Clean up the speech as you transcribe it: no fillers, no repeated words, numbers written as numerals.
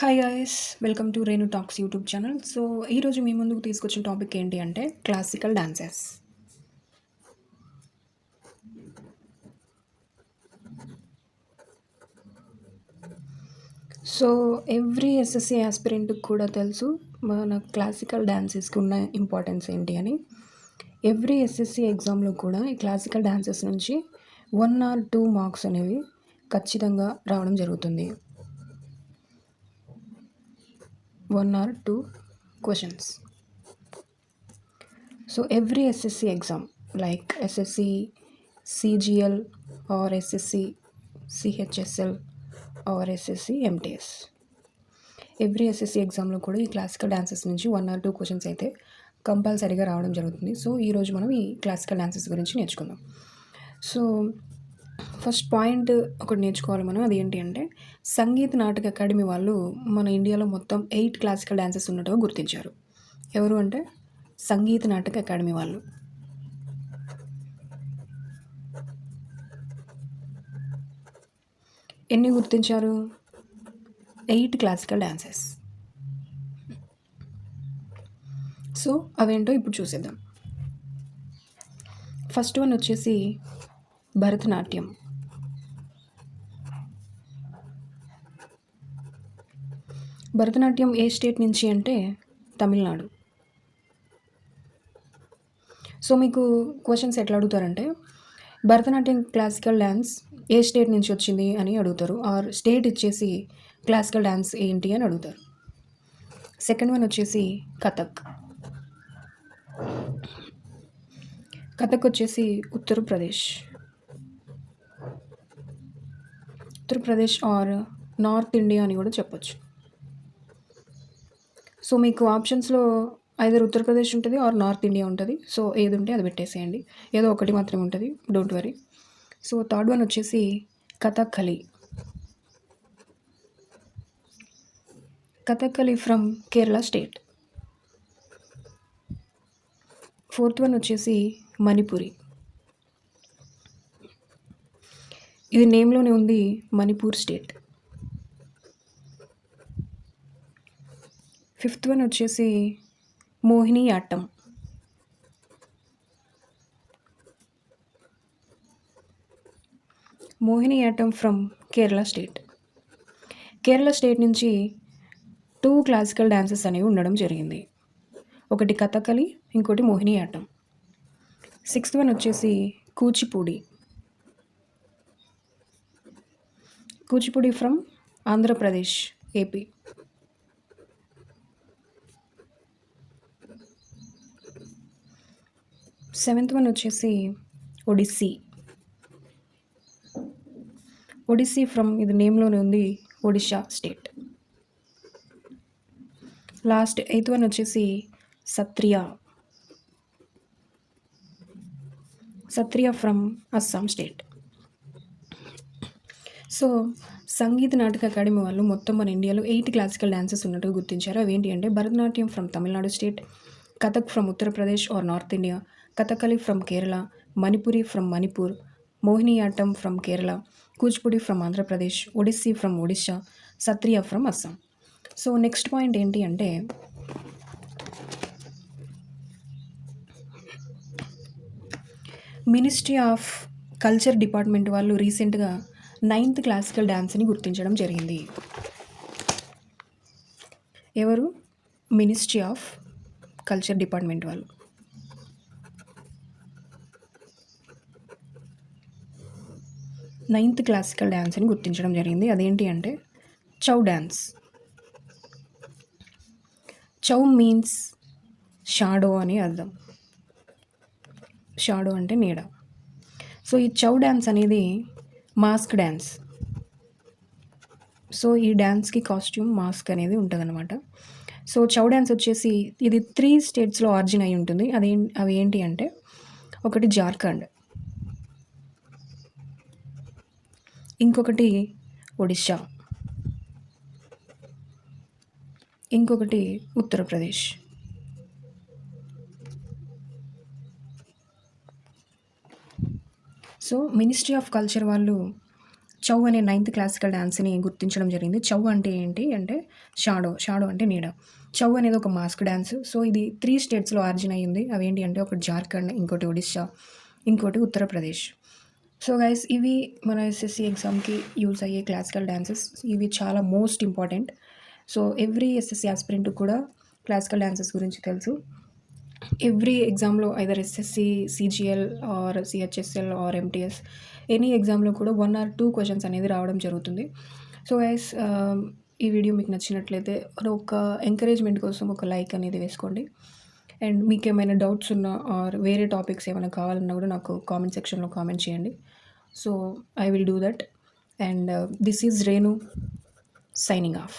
Hi guys, welcome to Renu talks YouTube channel. So ఈరోజు మీ ముందుకు తీసుకొచ్చిన టాపిక్ ఏంటి అంటే classical dances. So every SSC ఆస్పిరెంట్కి కూడా తెలుసు మన క్లాసికల్ డాన్సెస్కి ఉన్న ఇంపార్టెన్స్ ఏంటి అని. ఎవ్రీ ఎస్ఎస్సి ఎగ్జామ్లో కూడా ఈ క్లాసికల్ డాన్సెస్ నుంచి 1 or 2 మార్క్స్ అనేవి ఖచ్చితంగా రావడం జరుగుతుంది. 1 or 2 questions. So every SSC exam like SSC CGL or SSC CHSL or SSC MTS, every SSC ఎగ్జామ్లో కూడా ఈ క్లాసికల్ డాన్సెస్ నుంచి 1 or 2 క్వశ్చన్స్ అయితే కంపల్సరీగా రావడం జరుగుతుంది. సో ఈరోజు మనం ఈ క్లాసికల్ డాన్సెస్ గురించి నేర్చుకుందాం. సో ఫస్ట్ పాయింట్ ఒకటి నేర్చుకోవాలి మనం. అది ఏంటి అంటే సంగీత్ నాటక అకాడమీ వాళ్ళు మన ఇండియాలో మొత్తం 8 క్లాసికల్ డాన్సెస్ ఉన్నట్టుగా గుర్తించారు. ఎవరు అంటే సంగీత నాటక అకాడమీ వాళ్ళు. ఎన్ని గుర్తించారు? 8 క్లాసికల్ డాన్సెస్. సో అవేంటో ఇప్పుడు చూసేద్దాం. ఫస్ట్ వన్ వచ్చేసి భరతనాట్యం. భరతనాట్యం ఏ స్టేట్ నుంచి అంటే తమిళనాడు. సో మీకు క్వశ్చన్స్ ఎట్లా అడుగుతారంటే భరతనాట్యం క్లాసికల్ డ్యాన్స్ ఏ స్టేట్ నుంచి వచ్చింది అని అడుగుతారు, ఆర్ స్టేట్ ఇచ్చేసి క్లాసికల్ డ్యాన్స్ ఏంటి అని అడుగుతారు. సెకండ్ వన్ వచ్చేసి కథక్. కథక్ వచ్చేసి ఉత్తరప్రదేశ్ ఆర్ నార్త్ ఇండియా అని కూడా చెప్పొచ్చు. సో మీకు ఆప్షన్స్లో ఐదర్ ఉత్తరప్రదేశ్ ఉంటుంది ఆర్ నార్త్ ఇండియా ఉంటుంది. సో ఏది ఉంటే అది పెట్టేసేయండి, ఏదో ఒకటి మాత్రమే ఉంటుంది, don't worry. So third one వచ్చేసి Kathakali. Kathakali from Kerala state. Fourth one వచ్చేసి మణిపురి. ఇది నేమ్లోనే ఉంది, మణిపూర్ స్టేట్. ఫిఫ్త్ వన్ వచ్చేసి Mohiniyattam. Mohiniyattam from Kerala state. Kerala state నుంచి 2 క్లాసికల్ డాన్సెస్ అనేవి ఉండడం జరిగింది. ఒకటి కథకలి, ఇంకోటి మోహిని యాట్టం. సిక్స్త్ వన్ వచ్చేసి Kuchipudi. Kuchipudi from Andhra Pradesh, AP. Seventh one వచ్చేసి ఒడిస్సీ. ఒడిస్సీ ఫ్రమ్, ఇది నేమ్లోనే ఉంది, Odisha state. Last eighth one వచ్చేసి Sattriya. Sattriya from Assam state. So Sangeet Natak academy వాళ్ళు మొత్తం మన ఇండియాలో 8 క్లాసికల్ డాన్సెస్ ఉన్నట్టు గుర్తించారు. అవేంటి అంటే Bharatanatyam from Tamil Nadu state, Kathak from Uttar Pradesh are north India, Kathakali from Kerala, Manipuri from Manipur, Mohiniyattam from Kerala, Kuchipudi from Andhra Pradesh, Odissi from Odisha, Sattriya from Assam. So next point ఏంటి అంటే మినిస్ట్రీ ఆఫ్ కల్చర్ డిపార్ట్మెంట్ వాళ్ళు రీసెంట్గా 9th క్లాసికల్ డాన్స్ని గుర్తించడం జరిగింది. ఎవరు? మినిస్ట్రీ ఆఫ్ కల్చర్ డిపార్ట్మెంట్ వాళ్ళు. నైన్త్ క్లాసికల్ డ్యాన్స్ని గుర్తించడం జరిగింది. అదేంటి అంటే చౌ డ్యాన్స్. చౌ మీన్స్ షాడో అని అర్థం. షాడో అంటే నీడ. సో ఈ చౌ డ్యాన్స్ అనేది మాస్క్ డ్యాన్స్. సో ఈ డ్యాన్స్కి కాస్ట్యూమ్, మాస్క్ అనేది ఉంటుందన్నమాట. సో చౌ డ్యాన్స్ వచ్చేసి ఇది 3 స్టేట్స్లో ఆరిజిన్ అయి ఉంటుంది. అవి ఏంటి అంటే ఒకటి జార్ఖండ్, ఇంకొకటి ఒడిషా, ఇంకొకటి Uttar Pradesh. So ministry of culture వాళ్ళు చౌ అనే 9th క్లాసికల్ డాన్స్‌ని గుర్తించడం జరిగింది. చౌ అంటే ఏంటి అంటే షాడో అంటే నీడ. చౌ అనేది ఒక మాస్క్ డాన్స్. సో, ఇది 3 స్టేట్స్‌లో ఆరిజిన్ అయ్యింది. అవేంటి అంటే ఒకటి జార్ఖండ్, ఇంకోటి ఒడిస్సా, ఇంకోటి ఉత్తరప్రదేశ్. సో, గైస్ ఇవి మన ఎస్ఎస్‌సి ఎగ్జామ్‌కి యూజ్ అయ్యే క్లాసికల్ డాన్సెస్. ఇవి చాలా most important. So, every SSC యాస్పిరెంట్‌కి కూడా క్లాసికల్ డాన్సెస్ గురించి తెలుసు. ఎవ్రీ ఎగ్జామ్‌లో either SSC, CGL or CHSL or MTS any ఎగ్జామ్‌లో కూడా 1 ఆర్ 2 క్వెషన్స్ అనేది రావడం జరుగుతుంది. సో, గైస్ ఈ వీడియో మీకు నచ్చినట్లయితే ఒక ఎంకరేజ్‌మెంట్ కోసం ఒక లైక్ అనేది వేసుకోండి. అండ్ మీకేమైనా డౌట్స్ ఉన్నా ఆర్ వేరే టాపిక్స్ ఏమైనా కావాలన్నా కూడా నాకు కామెంట్ సెక్షన్‌లో కామెంట్ చేయండి. So, I will do that. And this is Renu signing off.